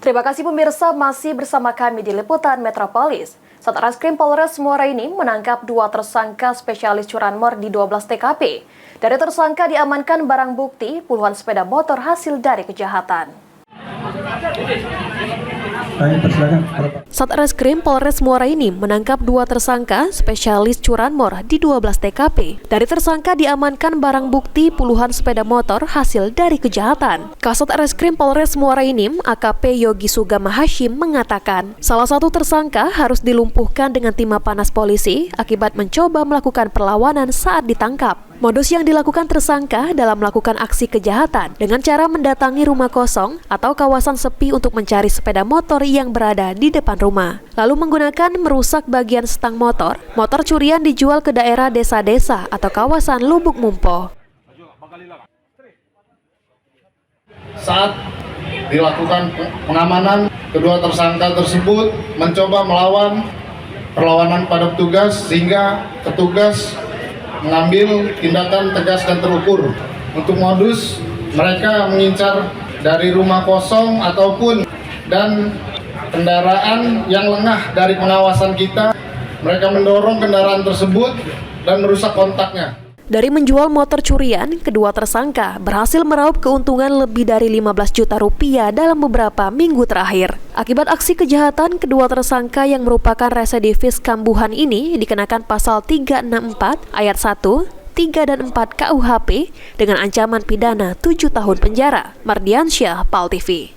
Terima kasih pemirsa, masih bersama kami di Liputan Metropolis. Satreskrim Polres Muara Enim menangkap 2 tersangka spesialis curanmor di 12 TKP. Dari tersangka diamankan barang bukti puluhan sepeda motor hasil dari kejahatan. Satreskrim Polres Muara Enim menangkap 2 tersangka spesialis curanmor di 12 TKP. Dari tersangka diamankan barang bukti puluhan sepeda motor hasil dari kejahatan. Kasat Reskrim Polres Muara Enim AKP Yogi Sugama Hashim mengatakan, salah satu tersangka harus dilumpuhkan dengan timah panas polisi akibat mencoba melakukan perlawanan saat ditangkap. Modus yang dilakukan tersangka dalam melakukan aksi kejahatan dengan cara mendatangi rumah kosong atau kawasan sepi untuk mencari sepeda motor yang berada di depan rumah. Lalu menggunakan merusak bagian stang motor. Motor curian dijual ke daerah desa-desa atau kawasan Lubuk Mumpo. Saat dilakukan pengamanan, kedua tersangka tersebut mencoba melawan perlawanan pada petugas sehingga petugas mengambil tindakan tegas dan terukur. Untuk modus, mereka mengincar dari rumah kosong ataupun dan kendaraan yang lengah dari pengawasan kita. Mereka mendorong kendaraan tersebut dan merusak kontaknya. Dari menjual motor curian, kedua tersangka berhasil meraup keuntungan lebih dari 15 juta rupiah dalam beberapa minggu terakhir. Akibat aksi kejahatan, kedua tersangka yang merupakan residivis kambuhan ini dikenakan pasal 364 ayat 1, 3 dan 4 KUHP dengan ancaman pidana 7 tahun penjara. Mardiansyah, PAL TV.